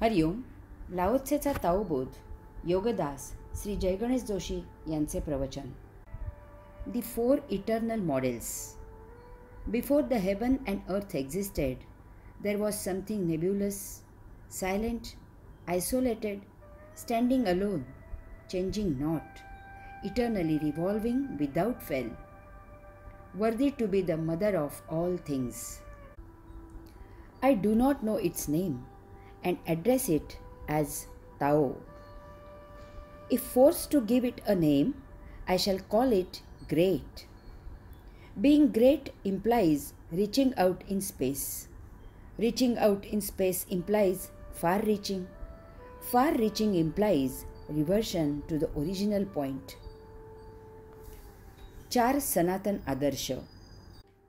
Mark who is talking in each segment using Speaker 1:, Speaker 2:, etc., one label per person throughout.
Speaker 1: हरिओम. लाओत्सेचा ताओबोध योगदास श्री जयगणेश जोशी यांचे प्रवचन. The four eternal models. Before the heaven and earth existed, there was something nebulous, silent, isolated, standing alone, changing not, eternally revolving without fail, worthy to be the mother of all things. I do not know its name and address it as Tao. If forced to give it a name, I shall call it great. Being great implies reaching out in space. Reaching out in space implies far reaching. Far reaching implies reversion to the original point. 4 सनातन आदर्श.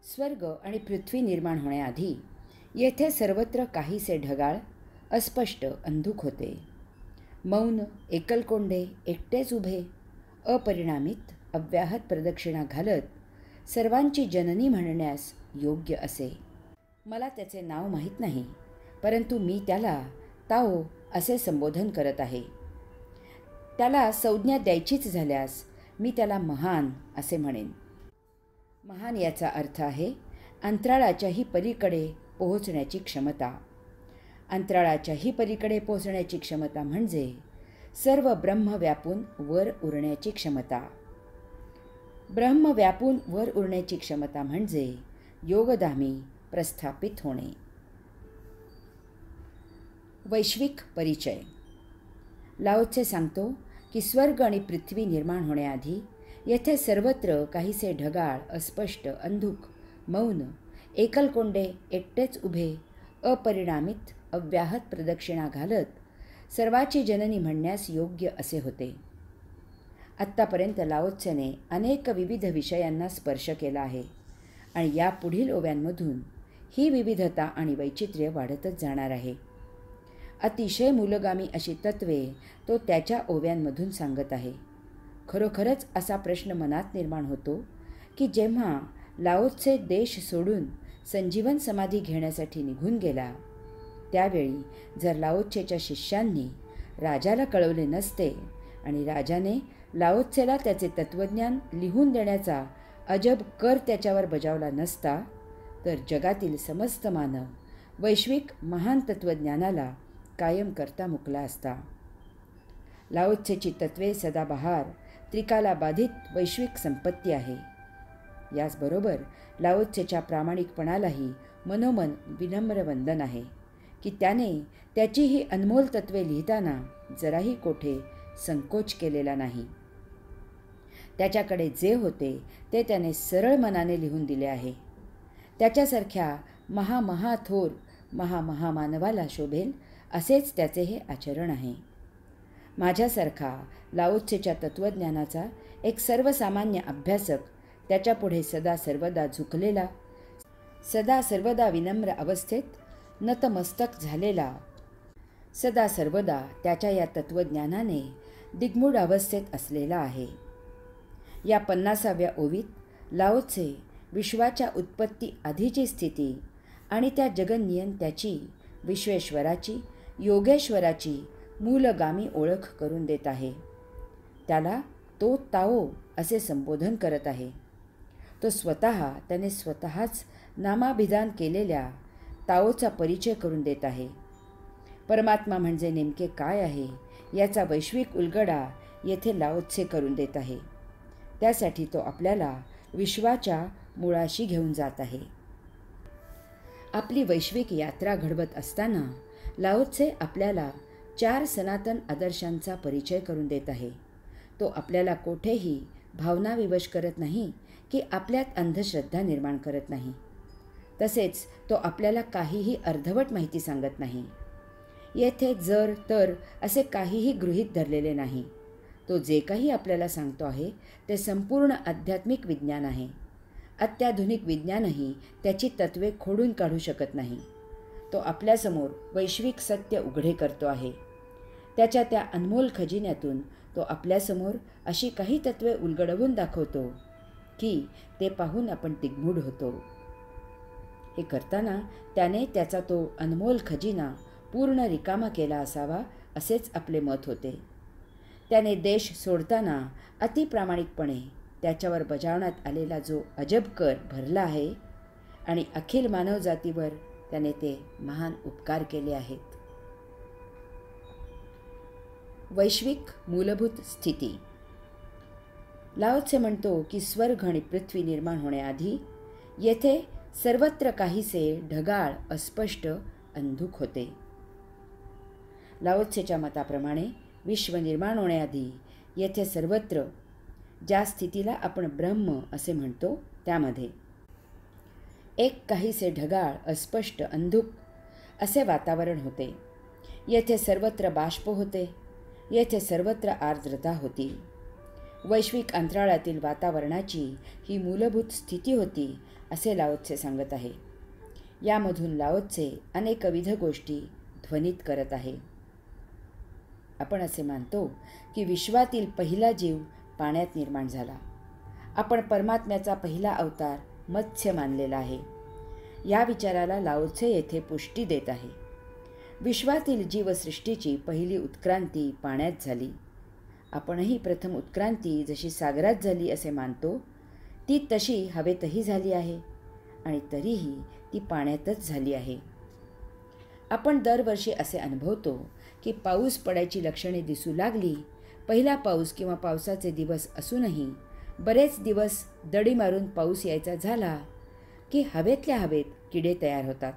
Speaker 1: स्वर्ग आणि पृथ्वी निर्माण होण्याआधी येथे सर्वत्र काहीसे ढगाळ, अस्पष्ट, अंधुक होते. मौन, एकलकोंडे, एकटेच उभे, अपरिणामित, अव्याहत प्रदक्षिणा घालत सर्वांची जननी म्हणण्यास योग्य असे. मला त्याचे नाव माहीत नाही, परंतु मी त्याला ताओ असे संबोधन करत आहे. त्याला संज्ञा द्यायचीच झाल्यास मी त्याला महान असे म्हणेन. महान याचा अर्थ आहे अंतराळाच्याही पलीकडे पोहोचण्याची क्षमता. अंतराळाच्याही पलीकडे पोहोचण्याची क्षमता म्हणजे सर्व ब्रह्म व्यापून वर उरण्याची क्षमता. ब्रह्म व्यापून वर उरण्याची क्षमता म्हणजे योगधामी प्रस्थापित होणे. वैश्विक परिचय. लाओत्से सांगतो की स्वर्ग आणि पृथ्वी निर्माण होण्याआधी येथे सर्वत्र काहीसे ढगाळ, अस्पष्ट, अंधुक, मौन, एकलकोंडे, एकटेच उभे, अपरिणामित, अव्याहत प्रदक्षिणा घालत सर्वाची जननी म्हणण्यास योग्य असे होते. आत्तापर्यंत लाओत्सेने अनेक विविध विषयांना स्पर्श केला आहे आणि या पुढील ओव्यांमधून ही विविधता आणि वैचित्र्य वाढतच जाणार आहे. अतिशय मूलगामी अशी तत्वे तो त्याच्या ओव्यांमधून सांगत आहे. खरोखरच असा प्रश्न मनात निर्माण होतो की जेव्हा लाओत्से देश सोडून संजीवन समाधी घेण्यासाठी निघून गेला, त्यावेळी जर लाओत्सेच्या शिष्यांनी राजाला कळवले नसते आणि राजाने लाओत्सेला त्याचे तत्त्वज्ञान लिहून देण्याचा अजब कर त्याच्यावर बजावला नसता, तर जगातील समस्त मानव वैश्विक महान तत्त्वज्ञानाला कायम करता मुकला असता. लाओत्सेची तत्त्वे सदाबहार, त्रिकालाबाधित वैश्विक संपत्ती आहे. याचबरोबर लाओत्सेच्या प्रामाणिकपणालाही मनोमन विनम्र वंदन आहे की त्याने त्याची ही अनमोल तत्त्वे लिहिताना जराही कोठे संकोच केलेला नाही. त्याच्याकडे जे होते ते त्याने सरळ मनाने लिहून दिले आहे. त्याच्यासारख्या महामहाथोर महामहामानवाला शोभेल असेच त्याचे हे आचरण आहे. माझ्यासारखा लाओत्सेच्या तत्त्वज्ञानाचा एक सर्वसामान्य अभ्यासक त्याच्यापुढे सदा सर्वदा झुकलेला, सदा सर्वदा विनम्र अवस्थेत नतमस्तक झालेला, सदा सर्वदा त्याच्या या तत्त्वज्ञानाने दिग्मूढ अवस्थेत असलेला आहे. या 50व्या ओवीत लाओत्से विश्वाच्या उत्पत्ती आधीची स्थिती आणि त्या जगन्नियंत्याची, विश्वेश्वराची, योगेश्वराची मूलगामी ओळख करून देत आहे. त्याला तो ताओ असे संबोधन करत आहे. तो त्याने स्वतःच नामाभिधान केलेल्या ताओचा परिचय करून देत आहे. परमात्मा म्हणजे नेमके काय आहे याचा वैश्विक उलगडा येथे लाओत्से करून देत आहे. त्यासाठी तो आपल्याला विश्वाच्या मुळाशी घेऊन जात आहे. आपली वैश्विक यात्रा घडवत असताना लाओत्से आपल्याला 4 सनातन आदर्शांचा परिचय करून देत आहे. तो आपल्याला कोठेही भावनाविवश करत नाही की आपल्यात अंधश्रद्धा निर्माण करत नाही. तसेच तो आपल्याला काहीही अर्धवट माहिती सांगत नाही. येथे जर तर असे काहीही गृहीत धरलेले नाही. तो जे काही आपल्याला सांगतो आहे ते संपूर्ण आध्यात्मिक विज्ञान आहे. अत्याधुनिक विज्ञानही त्याची तत्त्वे खोडून काढू शकत नाही. तो आपल्यासमोर वैश्विक सत्य उघडे करतो आहे. त्याच्या त्या अनमोल खजिन्यातून तो आपल्यासमोर अशी काही तत्त्वे उलगडवून दाखवतो की ते पाहून आपण दिग्मूढ होतो. हे करताना त्याने त्याचा तो अनमोल खजिना पूर्ण रिकामा केला असावा असेच आपले मत होते. त्याने देश सोडताना अतिप्रामाणिकपणे त्याच्यावर बजावण्यात आलेला जो अजब कर भरला आहे आणि अखिल मानवजातीवर त्याने ते महान उपकार केले आहेत. वैश्विक मूलभूत स्थिती. लाओ त्से म्हणतो की स्वर्ग आणि पृथ्वी निर्माण होण्याआधी येथे सर्वत्र काहीसे ढगाळ, अस्पष्ट, अंधुक होते. लाओ त्सेच्या मताप्रमाणे विश्व निर्माण होण्याआधी येथे सर्वत्र ज्या स्थितीला आपण ब्रह्म असे म्हणतो त्यामध्ये एक काहीसे ढगाळ, अस्पष्ट, अंधुक असे वातावरण होते. येथे सर्वत्र बाष्प होते. येथे सर्वत्र आर्द्रता होती. वैश्विक अंतराळातील वातावरणाची ही मूलभूत स्थिती होती असे लाओ त्से सांगत आहे. यामधून लाओ त्से अनेकविध गोष्टी ध्वनित करत आहे. आपण असे मानतो की विश्वातील पहिला जीव पाण्यात निर्माण झाला. आपण परमात्म्याचा पहिला अवतार मत्स्य मानलेला आहे. या विचाराला लाओ त्से येथे पुष्टी देत आहे. विश्वातील जीवसृष्टीची पहिली उत्क्रांती पाण्यात झाली. आपणही प्रथम उत्क्रांती जशी सागरात झाली असे मानतो ती तशी हवेतही झाली आहे आणि तरीही ती पाण्यातच झाली आहे. आपण दरवर्षी असे अनुभवतो की पाऊस पडायची लक्षणे दिसू लागली. पहिला पाऊस किंवा पावसाचे दिवस असूनही बरेच दिवस दडी मारून पाऊस यायचा झाला की हवेतल्या हवेत किडे तयार होतात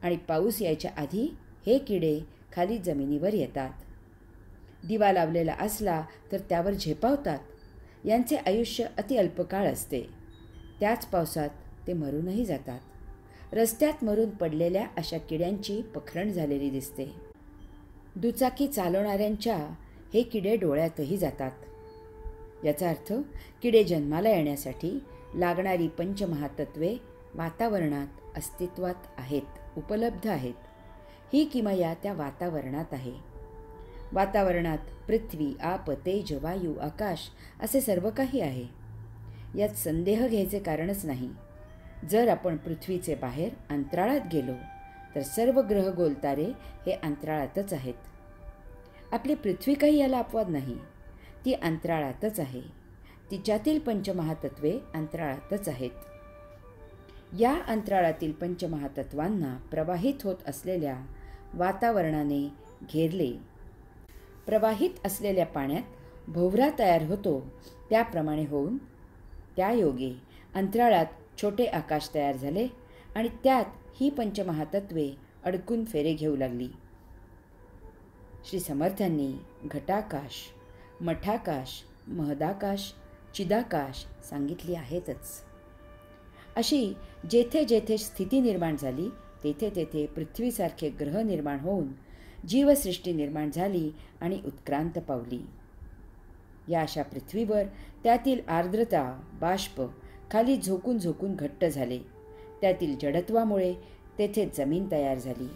Speaker 1: आणि पाऊस यायच्या आधी हे किडे खाली जमिनीवर येतात. दिवा लावलेला असला तर त्यावर झेपावतात. यांचे आयुष्य अति अल्पकाळ असते. त्याच पावसात ते मरूनही जातात. रस्त्यात मरून पडलेल्या अशा किड्यांची पखरण झालेली दिसते. दुचाकी चालवणाऱ्यांच्या हे किडे डोळ्यातही जातात. याचा अर्थ किडे जन्माला येण्यासाठी लागणारी पंचमहातत्वे वातावरणात अस्तित्वात आहेत, उपलब्ध आहेत. ही किमया त्या वातावरणात आहे. वातावरणात पृथ्वी, आप, तेज, वायू, आकाश असे सर्व काही आहे. यात संदेह घ्यायचे कारणच नाही. जर आपण पृथ्वीचे बाहेर अंतराळात गेलो तर सर्व ग्रह गोलतारे हे अंतराळातच आहेत. आपली पृथ्वी काही याला अपवाद नाही. ती अंतराळातच आहे. तिच्यातील पंचमहातत्वे अंतराळातच आहेत. या अंतराळातील पंचमहातत्वांना प्रवाहित होत असलेल्या वातावरणाने घेरले. प्रवाहित असलेल्या पाण्यात भोवरा तयार होतो त्याप्रमाणे होऊन त्या योगे अंतराळात छोटे आकाश तयार झाले आणि त्यात ही पंचमहातत्वे अडकून फेरे घेऊ लागली. श्री समर्थांनी घटाकाश, मठाकाश, महदाकाश, चिदाकाश सांगितली आहेतच. अशी जेथे जेथे स्थिती निर्माण झाली तेथे तेथे पृथ्वीसारखे ग्रह निर्माण होऊन जीवसृष्टी निर्माण झाली आणि उत्क्रांत पावली. या अशा पृथ्वीवर त्यातील आर्द्रता, बाष्प खाली झोकून झोकून घट्ट झाले. त्यातील जडत्वामुळे तेथे जमीन तयार झाली.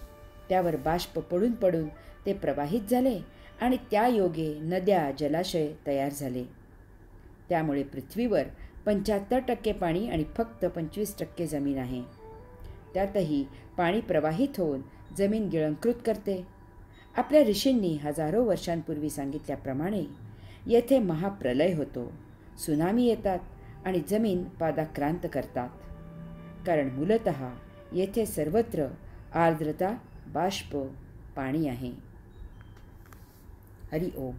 Speaker 1: त्यावर बाष्प पडून पडून ते प्रवाहित झाले आणि त्या योगे नद्या, जलाशय तयार झाले. त्यामुळे पृथ्वीवर 75% पाणी आणि फक्त 25% जमीन आहे. त्यातही पाणी प्रवाहित होऊन जमीन गिळंकृत करते. आपल्या ऋषींनी हजारो वर्षांपूर्वी सांगितल्याप्रमाणे येथे महाप्रलय होतो. सुनामी येतात आणि जमीन पादाक्रांत करतात. कारण मूलतः येथे सर्वत्र आर्द्रता, बाष्प, पाणी आहे. हरि ओम.